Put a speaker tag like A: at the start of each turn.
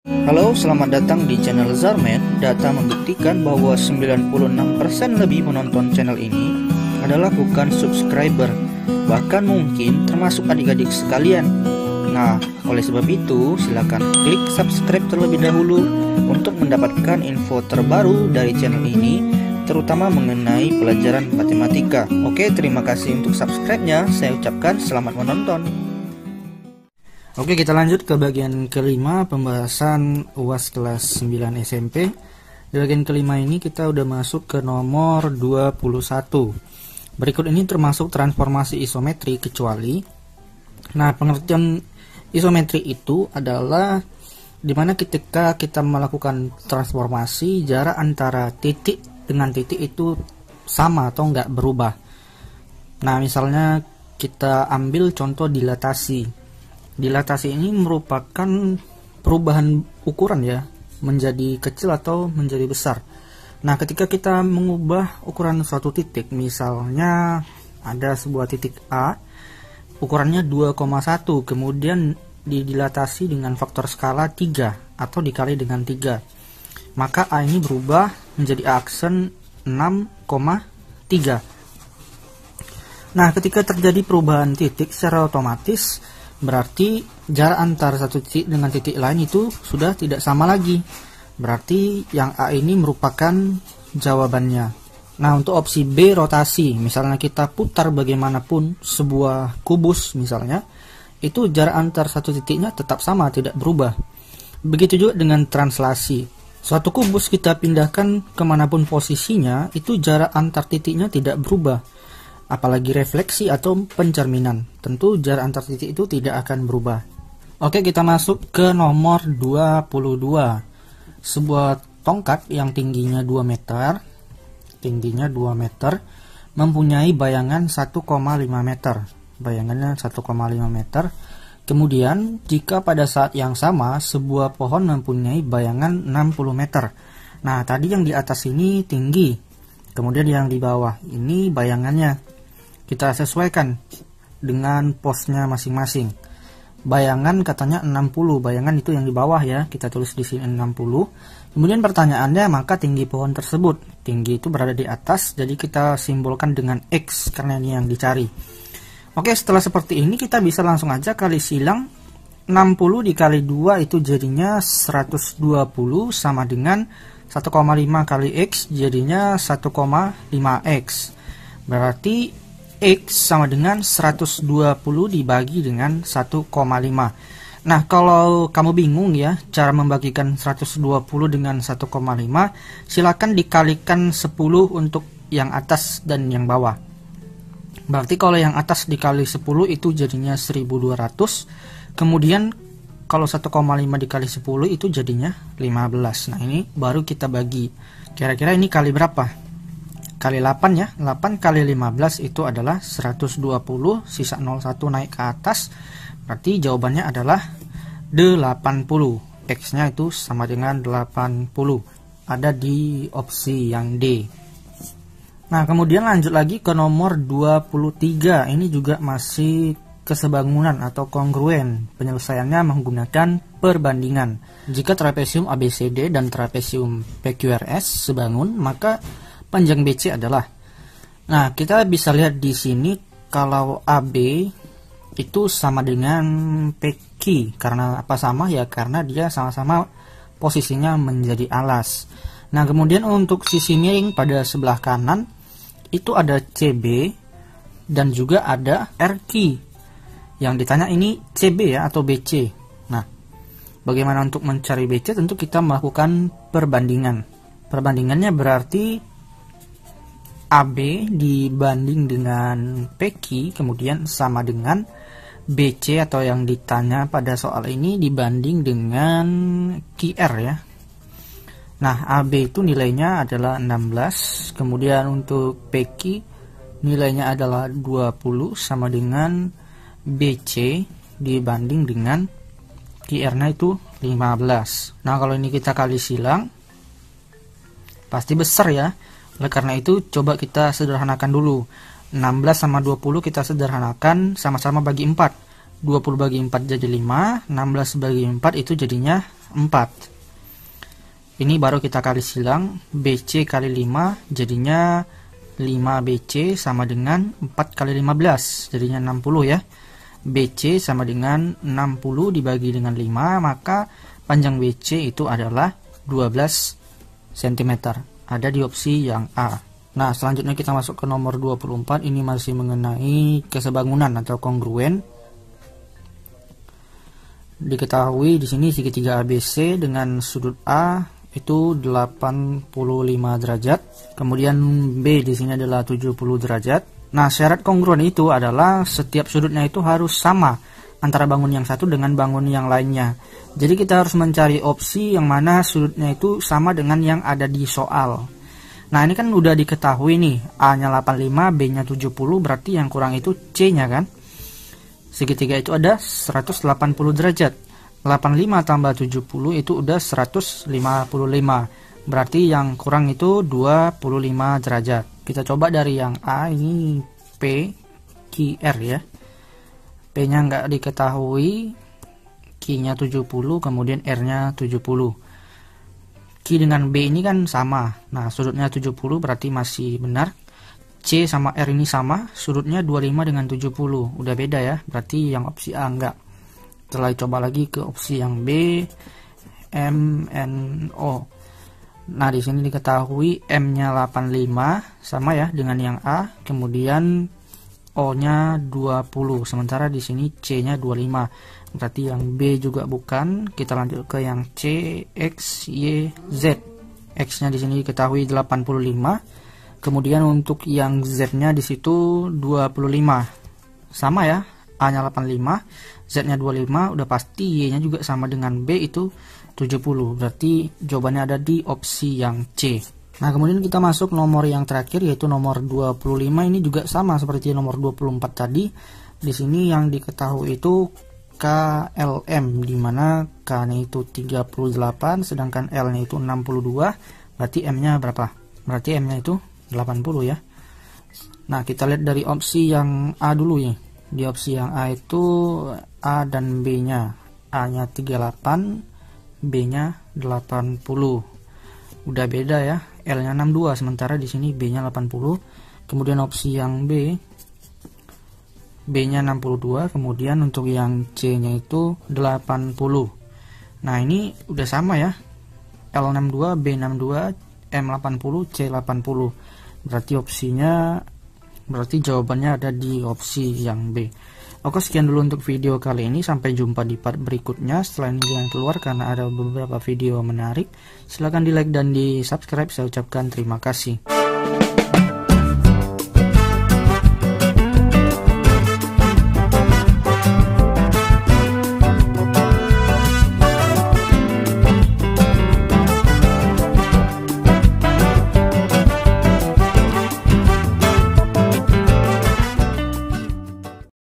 A: Halo, selamat datang di channel Zarman. Data membuktikan bahwa 96% lebih penonton channel ini adalah bukan subscriber, bahkan mungkin termasuk adik-adik sekalian. Nah, oleh sebab itu, silakan klik subscribe terlebih dahulu untuk mendapatkan info terbaru dari channel ini, terutama mengenai pelajaran matematika. Oke, terima kasih untuk subscribe-nya. Saya ucapkan selamat menonton. Oke, kita lanjut ke bagian kelima, pembahasan UAS kelas 9 SMP. Di bagian kelima ini kita udah masuk ke nomor 21. Berikut ini termasuk transformasi isometri kecuali. Nah, pengertian isometri itu adalah dimana ketika kita melakukan transformasi, jarak antara titik dengan titik itu sama atau enggak berubah. Nah, misalnya kita ambil contoh dilatasi. Dilatasi ini merupakan perubahan ukuran ya, menjadi kecil atau menjadi besar. Nah, ketika kita mengubah ukuran suatu titik, misalnya ada sebuah titik A, ukurannya 2,1, kemudian didilatasi dengan faktor skala 3 atau dikali dengan 3. Maka A ini berubah menjadi aksen 6,3. Nah, ketika terjadi perubahan titik secara otomatis, berarti jarak antara satu titik dengan titik lain itu sudah tidak sama lagi. Berarti yang A ini merupakan jawabannya. Nah, untuk opsi B, rotasi. Misalnya kita putar bagaimanapun sebuah kubus misalnya, itu jarak antar satu titiknya tetap sama, tidak berubah. Begitu juga dengan translasi. Suatu kubus kita pindahkan kemanapun posisinya, itu jarak antar titiknya tidak berubah. Apalagi refleksi atau pencerminan, tentu jarak antar titik itu tidak akan berubah. Oke, kita masuk ke nomor 22. Sebuah tongkat yang tingginya 2 meter, mempunyai bayangan 1,5 meter. Bayangannya 1,5 meter. Kemudian, jika pada saat yang sama sebuah pohon mempunyai bayangan 60 meter. Nah, tadi yang di atas ini tinggi, kemudian yang di bawah ini bayangannya. Kita sesuaikan dengan posnya masing-masing. Bayangan katanya 60, bayangan itu yang di bawah ya, kita tulis di sini 60. Kemudian pertanyaannya, maka tinggi pohon tersebut. Tinggi itu berada di atas, jadi kita simbolkan dengan X karena ini yang dicari. Oke, setelah seperti ini kita bisa langsung aja kali silang. 60 dikali 2 itu jadinya 120 sama dengan 1,5 kali X jadinya 1,5X. Berarti X sama dengan 120 dibagi dengan 1,5. Nah, kalau kamu bingung ya cara membagikan 120 dengan 1,5, silakan dikalikan 10 untuk yang atas dan yang bawah. Berarti kalau yang atas dikali 10 itu jadinya 1200. Kemudian kalau 1,5 dikali 10 itu jadinya 15. Nah, ini baru kita bagi. Kira-kira ini kali berapa? Kali 8 ya, 8 kali 15 itu adalah 120, sisa 01 naik ke atas, berarti jawabannya adalah 80. X nya itu sama dengan 80, ada di opsi yang D. Nah, kemudian lanjut lagi ke nomor 23, ini juga masih kesebangunan atau kongruen, penyelesaiannya menggunakan perbandingan. Jika trapesium ABCD dan trapesium PQRS sebangun, maka panjang BC adalah. Nah, kita bisa lihat di sini kalau AB itu sama dengan PQ. Karena apa sama ya? Karena dia sama-sama posisinya menjadi alas. Nah, kemudian untuk sisi miring pada sebelah kanan itu ada CB dan juga ada RQ. Yang ditanya ini CB ya atau BC. Nah, bagaimana untuk mencari BC? Tentu kita melakukan perbandingan. Perbandingannya berarti AB dibanding dengan PQ kemudian sama dengan BC atau yang ditanya pada soal ini dibanding dengan QR ya. Nah, AB itu nilainya adalah 16, kemudian untuk PQ nilainya adalah 20 sama dengan BC dibanding dengan QR-nya itu 15. Nah, kalau ini kita kali silang pasti besar ya. Oleh karena itu, coba kita sederhanakan dulu. 16 sama 20 kita sederhanakan, sama-sama bagi 4. 20 bagi 4 jadi 5, 16 bagi 4 itu jadinya 4. Ini baru kita kali silang, BC kali 5 jadinya 5BC sama dengan 4 kali 15, jadinya 60 ya. BC sama dengan 60 dibagi dengan 5, maka panjang BC itu adalah 12 cm. Ada di opsi yang A. Nah, selanjutnya kita masuk ke nomor 24. Ini masih mengenai kesebangunan atau kongruen. Diketahui di sini segitiga ABC dengan sudut A itu 85 derajat. Kemudian B di sini adalah 70 derajat. Nah, syarat kongruen itu adalah setiap sudutnya itu harus sama antara bangun yang satu dengan bangun yang lainnya. Jadi kita harus mencari opsi yang mana sudutnya itu sama dengan yang ada di soal. Nah, ini kan udah diketahui nih, A-nya 85, B-nya 70, berarti yang kurang itu C-nya kan. Segitiga itu ada 180 derajat. 85 tambah 70 itu udah 155. Berarti yang kurang itu 25 derajat. Kita coba dari yang A, ini P, Q, R ya. P-nya nggak diketahui, Q-nya 70, kemudian R-nya 70. Q dengan B ini kan sama. Nah, sudutnya 70 berarti masih benar. C sama R ini sama, sudutnya 25 dengan 70. Udah beda ya, berarti yang opsi A enggak. Setelah coba lagi ke opsi yang B, M, N, O. Nah, di sini diketahui M-nya 85 sama ya dengan yang A, kemudian O-nya 20, sementara di sini C-nya 25. Berarti yang B juga bukan. Kita lanjut ke yang C, X, Y, Z. X-nya di sini diketahui 85. Kemudian untuk yang Z-nya di situ 25. Sama ya, A-nya 85, Z-nya 25, udah pasti Y-nya juga sama dengan B itu 70. Berarti jawabannya ada di opsi yang C. Nah, kemudian kita masuk nomor yang terakhir yaitu nomor 25. Ini juga sama seperti nomor 24 tadi. Di sini yang diketahui itu KLM, di mana K-nya itu 38 sedangkan L-nya itu 62. Berarti M-nya berapa? Berarti M-nya itu 80 ya. Nah, kita lihat dari opsi yang A dulu ya. Di opsi yang A itu A dan B-nya. A-nya 38, B-nya 80. Udah beda ya. L-nya 62 sementara di sini B-nya 80. Kemudian opsi yang B, B-nya 62, kemudian untuk yang C-nya itu 80. Nah, ini udah sama ya. L62, B62, M80, C80. Berarti jawabannya ada di opsi yang B. Oke, sekian dulu untuk video kali ini. Sampai jumpa di part berikutnya. Setelah ini jangan keluar karena ada beberapa video menarik. Silahkan di like dan di subscribe. Saya ucapkan terima kasih.